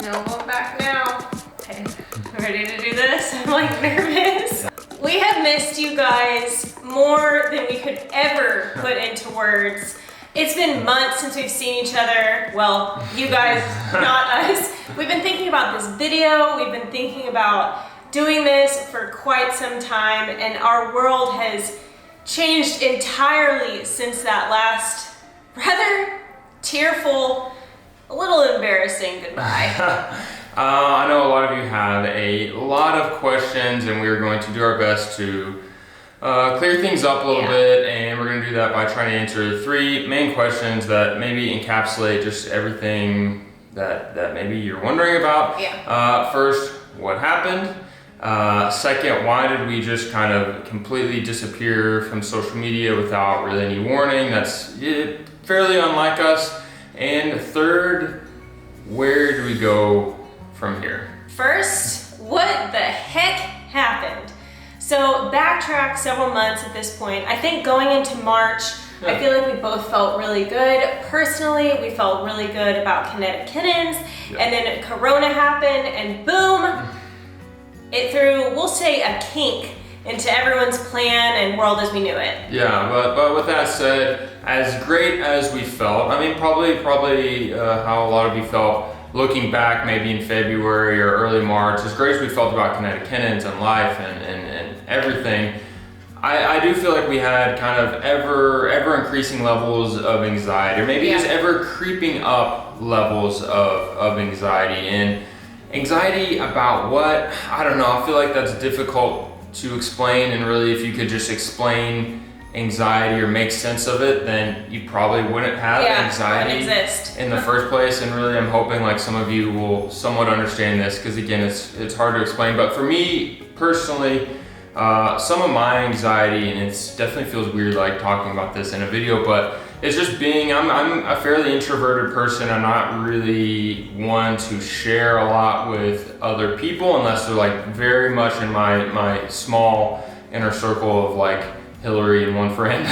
No going back now. Okay, ready to do this? I'm like nervous. We have missed you guys more than we could ever put into words. It's been months since we've seen each other. Well, you guys, not us. We've been thinking about this video. We've been thinking about doing this for quite some time, and our world has changed entirely since that last rather tearful, a little embarrassing goodbye. I know a lot of you have a lot of questions, and we're going to do our best to clear things up a little bit, and we're going to do that by trying to answer 3 main questions that maybe encapsulate just everything that maybe you're wondering about. First, what happened? Second, why did we just kind of completely disappear from social media without really any warning? That's fairly unlike us. And third, where do we go from here? First, what the heck happened? So backtrack several months at this point. I think going into March, I feel like we both felt really good. Personally, we felt really good about Kinetic Kennons, and then Corona happened, and boom, it threw, we'll say, a kink into everyone's plan and world as we knew it. Yeah, but with that said, as great as we felt, I mean, probably how a lot of you felt looking back maybe in February or early March, as great as we felt about Kinetic Kennons and life and everything, I do feel like we had kind of ever increasing levels of anxiety, or maybe just ever creeping up levels of anxiety. And anxiety about what? I don't know, I feel like that's difficult to explain, and really if you could just explain anxiety or make sense of it, then you probably wouldn't have anxiety in the first place. And really I'm hoping like some of you will somewhat understand this, because again it's hard to explain. But for me personally, some of my anxiety, and it definitely feels weird like talking about this in a video, but it's just I'm a fairly introverted person. I'm not really one to share a lot with other people unless they're like very much in my small inner circle of like Hillary and one friend.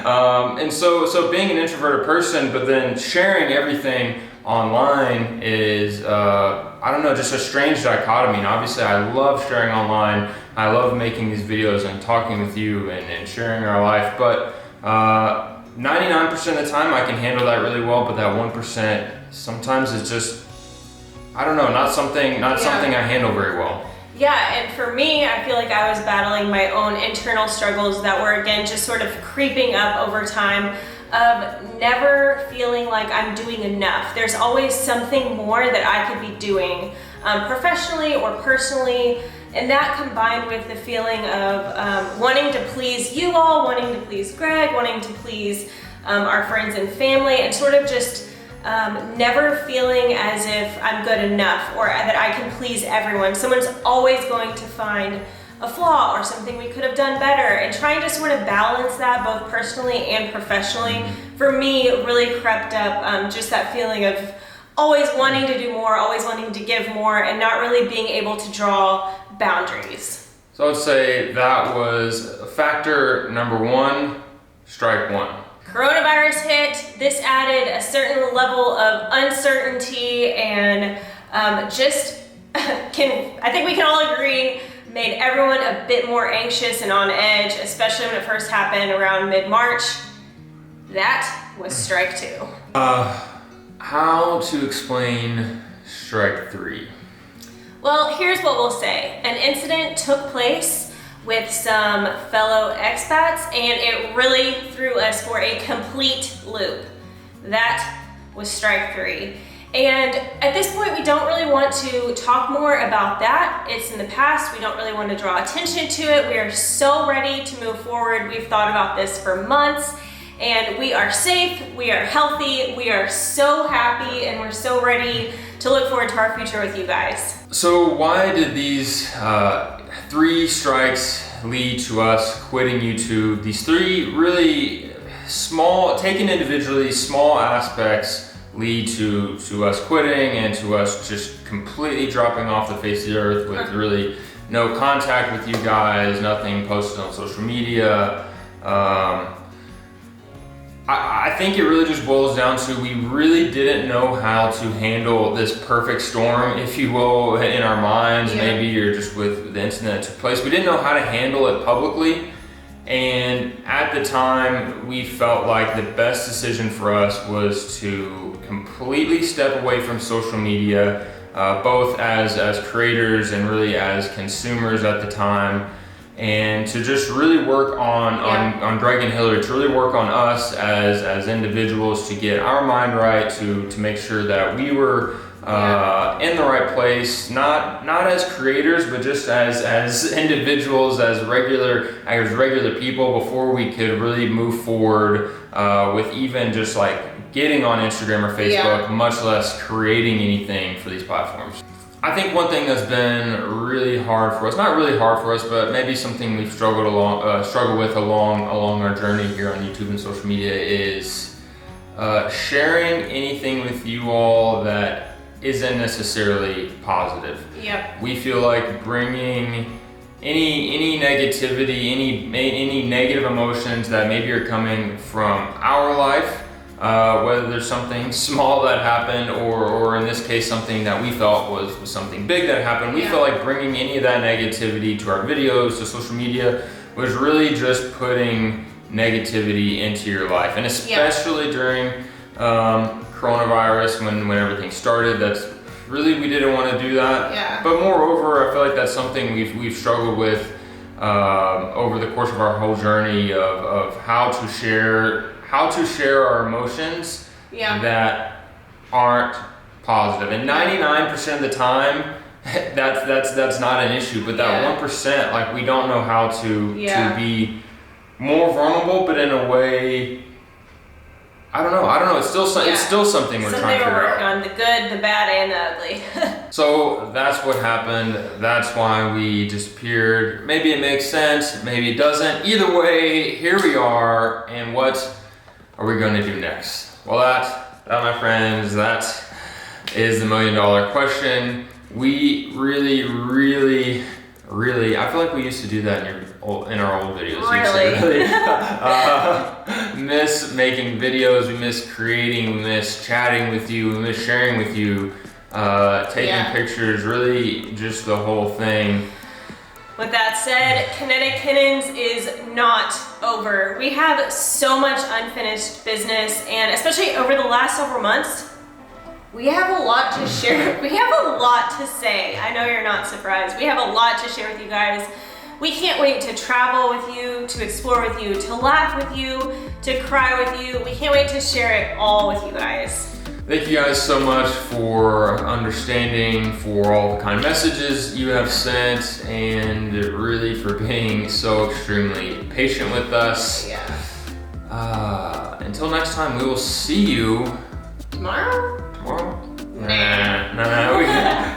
And so being an introverted person, but then sharing everything online is, I don't know, just a strange dichotomy. And obviously I love sharing online. I love making these videos and talking with you and sharing our life. But 99% of the time I can handle that really well, but that 1% sometimes is just, I don't know, not something I handle very well. Yeah, and for me, I feel like I was battling my own internal struggles that were, again, just sort of creeping up over time, of never feeling like I'm doing enough. There's always something more that I could be doing, professionally or personally, and that combined with the feeling of wanting to please you all, wanting to please Greg, wanting to please our friends and family, and sort of just never feeling as if I'm good enough or that I can please everyone. Someone's always going to find a flaw or something we could have done better, and trying to sort of balance that both personally and professionally, for me, really crept up just that feeling of always wanting to do more, always wanting to give more, and not really being able to draw boundaries. So I would say that was factor number 1, strike 1. Coronavirus hit. This added a certain level of uncertainty, and I think we can all agree, made everyone a bit more anxious and on edge, especially when it first happened around mid-March. That was strike 2. How to explain strike 3? Well, here's what we'll say. An incident took place with some fellow expats, and it really threw us for a complete loop. That was strike 3. And at this point, we don't really want to talk more about that. It's in the past. We don't really want to draw attention to it. We are so ready to move forward. We've thought about this for months, and we are safe, we are healthy, we are so happy, and we're so ready to look forward to our future with you guys. So why did these 3 strikes lead to us quitting YouTube? These 3 really small, taken individually, small aspects lead to us quitting and to us just completely dropping off the face of the earth with really no contact with you guys, nothing posted on social media. I think it really just boils down to we really didn't know how to handle this perfect storm, if you will, in our minds. Yeah. Maybe you're just with the incident that took place. We didn't know how to handle it publicly. And at the time, we felt like the best decision for us was to completely step away from social media, both as creators and really as consumers at the time. And to just really work on Greg and Hillary, to really work on us as individuals, to get our mind right, to make sure that we were in the right place, not as creators, but just as individuals, as regular people, before we could really move forward with even just like getting on Instagram or Facebook, much less creating anything for these platforms. I think one thing that's been really hard for us, not really hard for us, but maybe something we've struggled with along our journey here on YouTube and social media is sharing anything with you all that isn't necessarily positive. Yep. We feel like bringing any negativity, any negative emotions that maybe are coming from our life, whether there's something small that happened or in this case something that we felt was something big that happened, we felt like bringing any of that negativity to our videos, to social media, was really just putting negativity into your life. And especially during coronavirus, when everything started, that's really, we didn't want to do that. Yeah. But moreover, I feel like that's something we've struggled with over the course of our whole journey of how to share our emotions that aren't positive. And 99% of the time, that's not an issue. But that 1%, like, we don't know how to be more vulnerable, but in a way, I don't know. It's still something we're trying to figure out. Working on the good, the bad, and the ugly. So that's what happened. That's why we disappeared. Maybe it makes sense. Maybe it doesn't. Either way, here we are. And what are we going to do next? Well, that, my friends, that is the $1 million question. We really, I feel like we used to do that in our old videos. Really? Miss making videos, we miss creating, we miss chatting with you, we miss sharing with you, taking pictures, really just the whole thing. With that said, Kinetic Kennons is not over. We have so much unfinished business, and especially over the last several months, we have a lot to share. We have a lot to say. I know you're not surprised. We have a lot to share with you guys. We can't wait to travel with you, to explore with you, to laugh with you, to cry with you. We can't wait to share it all with you guys. Thank you guys so much for understanding, for all the kind messages you have sent, and really for being so extremely patient with us. Until next time, we will see you tomorrow? Nah.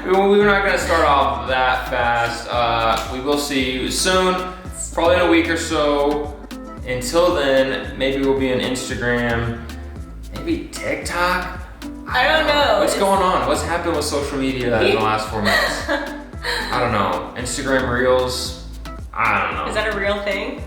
We're not gonna start off that fast. We will see you soon, probably in a week or so. Until then, maybe we'll be on Instagram, maybe TikTok. I don't know. What's going on? What's happened with social media in the last 4 months? I don't know. Instagram Reels? I don't know. Is that a real thing?